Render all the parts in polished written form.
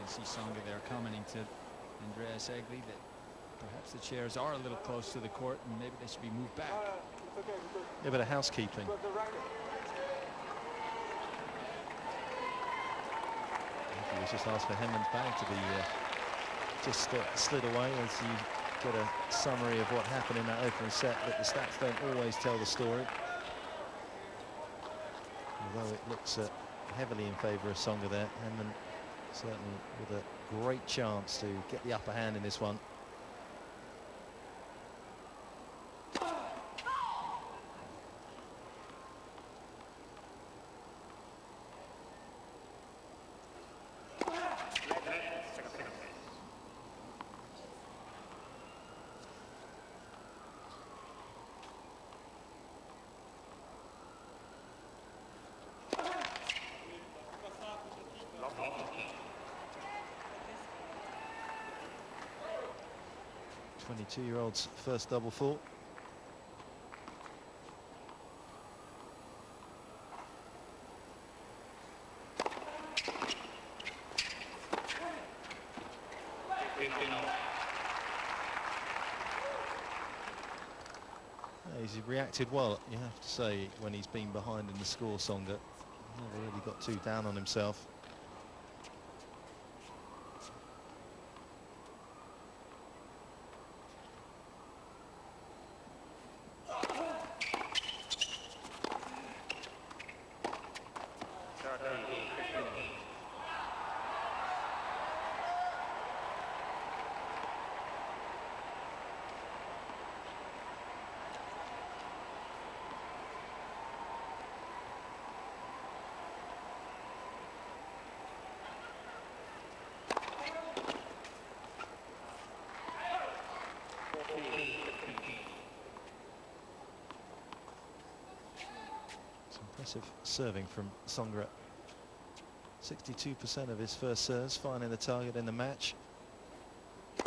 can see Tsonga there commenting to Andreas Egli that perhaps the chairs are a little close to the court and maybe they should be moved back. A bit of housekeeping. He was just asked for henman's bag to be just slid away as you get a summary of what happened in that opening set, but the stats don't always tell the story. Although it looks heavily in favour of Tsonga there, Henman certainly with a great chance to get the upper hand in this one. Year-old's first double fault. He's reacted well, you have to say, when he's been behind in the score, Tsonga. Never really got too down on himself. Impressive serving from Tsonga. 62% of his first serves, finding the target in the match. And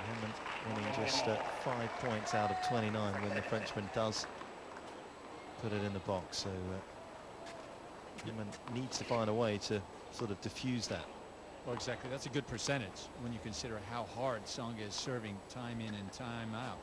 Henman winning just 5 points out of 29 when the Frenchman does put it in the box. So Henman needs to find a way to sort of diffuse that. Well, exactly. That's a good percentage when you consider how hard Tsonga is serving time in and time out.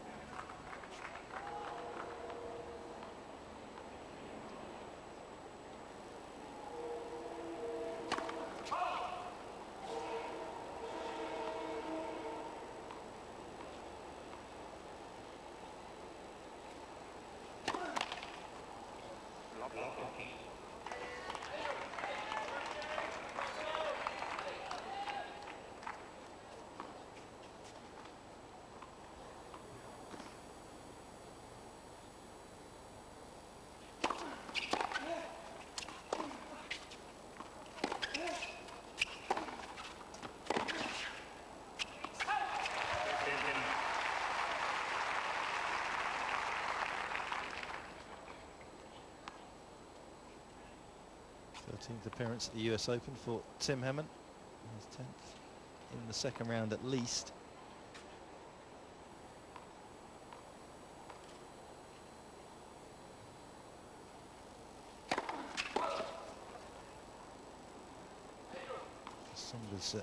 Appearance at the US Open for Tim Henman. His 10th in the second round at least. Tsonga's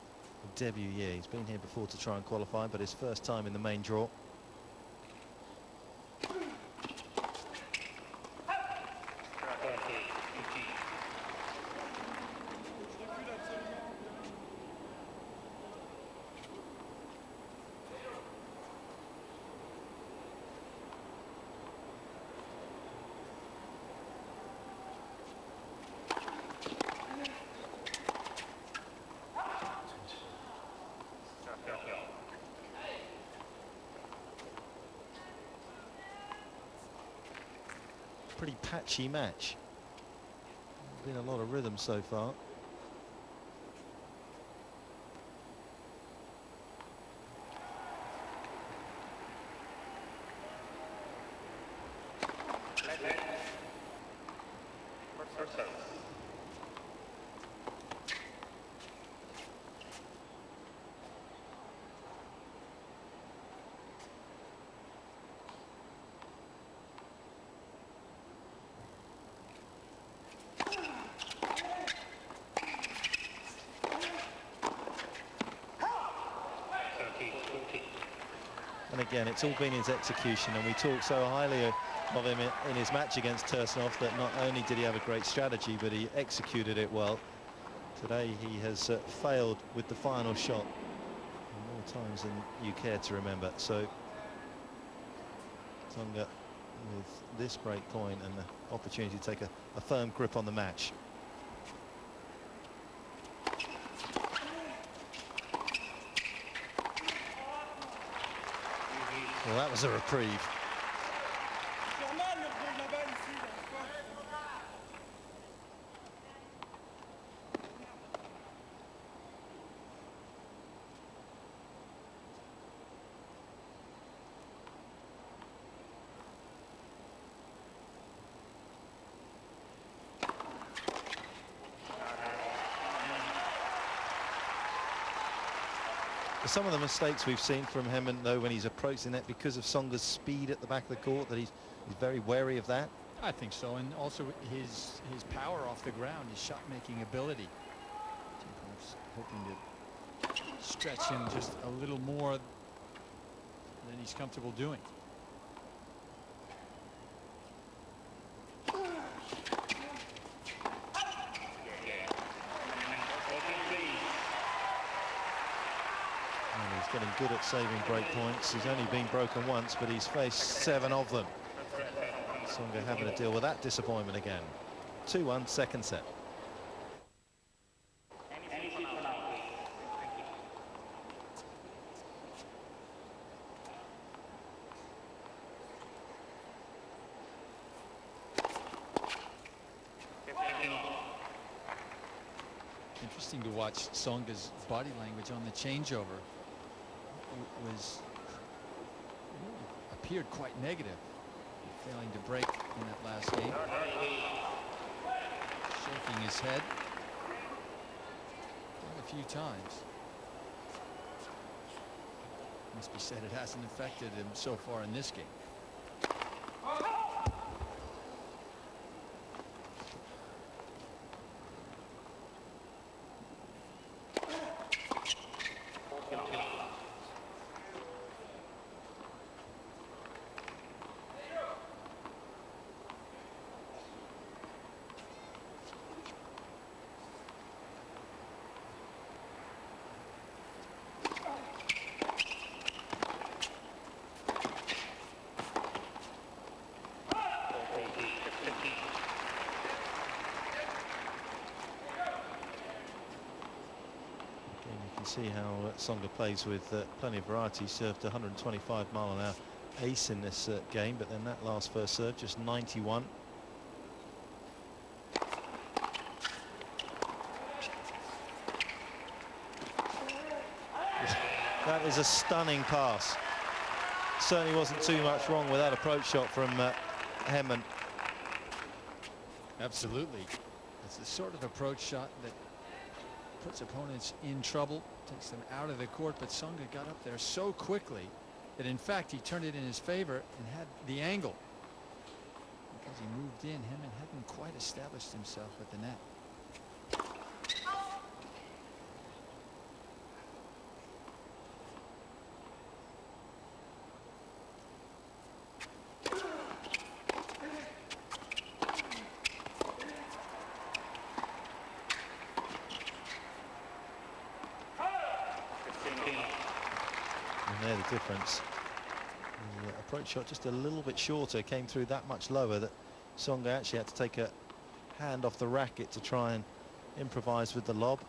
debut year. He's been here before to try and qualify, but his first time in the main draw. Pretty patchy match. Been a lot of rhythm so far. again, it's all been his execution, and we talk so highly of him in his match against Tursunov that not only did he have a great strategy, but he executed it well. Today he has failed with the final shot more times than you care to remember. So Tsonga with this break point and the opportunity to take a firm grip on the match. Well, that was a reprieve. Some of the mistakes we've seen from henman, though, when he's approached the net because of Tsonga's speed at the back of the court, that he's very wary of that. I think so, and also his power off the ground, his shot-making ability. Perhaps hoping to stretch him just a little more than he's comfortable doing. Getting good at saving break points. He's only been broken once, but he's faced 7 of them. Tsonga having to deal with that disappointment again. 2-1, second set. Interesting to watch Tsonga's body language on the changeover. Appeared quite negative, failing to break in that last game. Shaking his head quite a few times. Must be said it hasn't affected him so far in this game. See how Tsonga plays with plenty of variety. Served 125-mile-an-hour ace in this game, but then that last first serve just 91. That is a stunning pass. Certainly wasn't too much wrong with that approach shot from henman. Absolutely. It's the sort of approach shot that puts opponents in trouble, takes them out of the court, but Tsonga got up there so quickly that in fact he turned it in his favor and had the angle. Because he moved in, henman hadn't quite established himself at the net. There the difference. The approach shot just a little bit shorter, came through that much lower that Tsonga actually had to take a hand off the racket to try and improvise with the lob.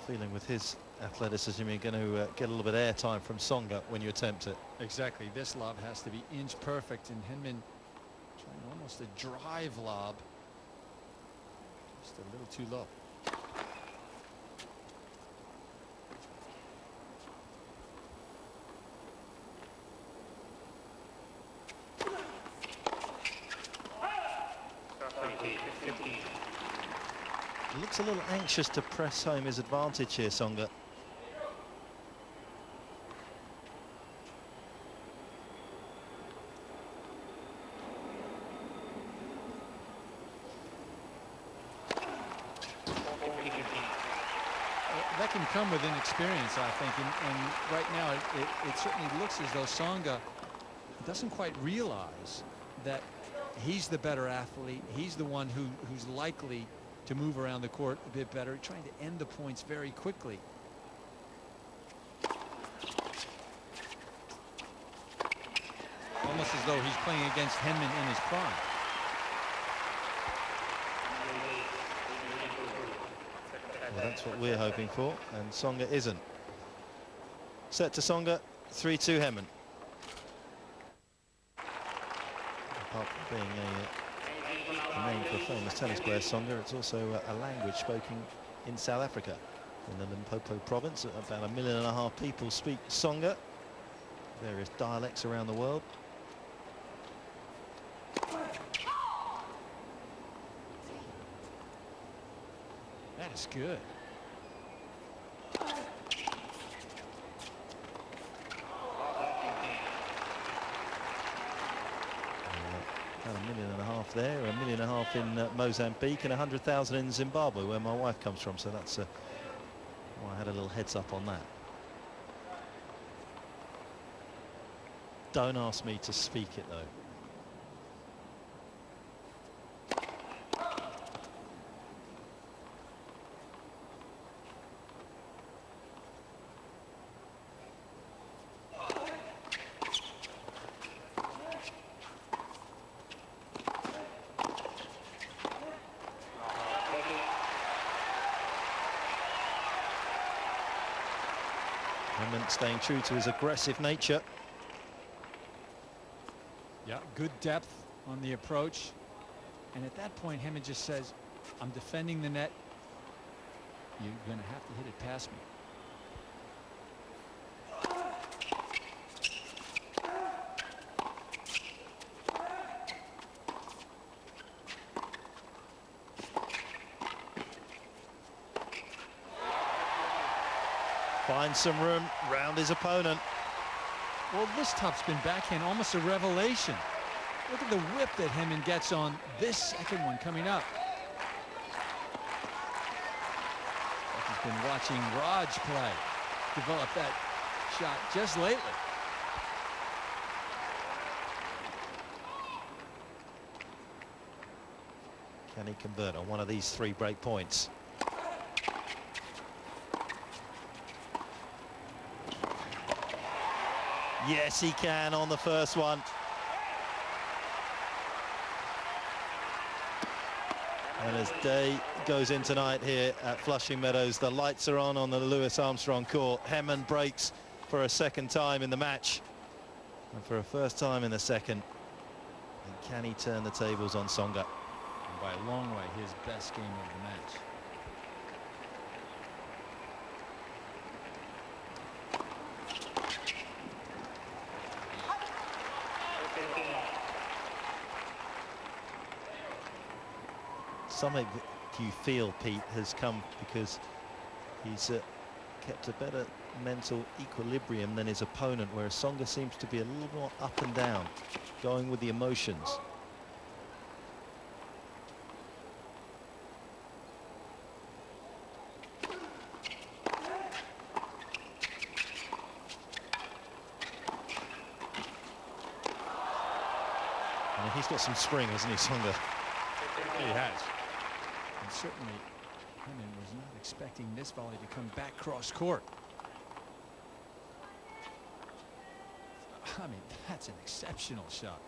Feeling with his athleticism, you're going to get a little bit of airtime from Tsonga when you attempt it. Exactly. This lob has to be inch perfect, and henman trying almost a drive lob. Just a little too low. Looks a little anxious to press home his advantage here, Tsonga. That can come with inexperience, I think, and right now it certainly looks as though Tsonga doesn't quite realize that he's the better athlete. He's the one who's likely to move around the court a bit better, trying to end the points very quickly. Almost as though he's playing against henman in his prime. Well, that's what we're hoping for, and Tsonga isn't. Set to Tsonga, 3-2 henman. Apart from being a name for a famous tennis player, Tsonga, it's also a language spoken in South Africa, in the Limpopo province. About 1.5 million people speak Tsonga, various dialects around the world. That is good. About 1.5 million there, 1.5 million in Mozambique, and 100,000 in Zimbabwe, where my wife comes from. So that's why I had a little heads up on that. Don't ask me to speak it though. Henman staying true to his aggressive nature. Yeah, good depth on the approach. And at that point, henman just says, I'm defending the net. You're going to have to hit it past me. Finds some room round his opponent. Well, this top spin backhand, almost a revelation. Look at the whip that henman gets on this second one coming up. He's been watching Raj play, develop that shot just lately. Can he convert on one of these 3 break points? Yes, he can on the first one. And as day goes in tonight here at Flushing Meadows, the lights are on the Louis Armstrong court. henman breaks for a second time in the match, and for a first time in the second. And can he turn the tables on Tsonga? And by a long way, his best game of the match. Something do you feel, Pete, has come because he's kept a better mental equilibrium than his opponent, whereas Tsonga seems to be a little more up and down, going with the emotions. And he's got some spring, hasn't he, Tsonga? He has. And certainly, henman was not expecting this volley to come back cross court. I mean, that's an exceptional shot.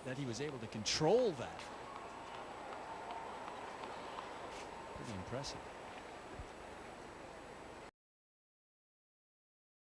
That he was able to control that. Pretty impressive.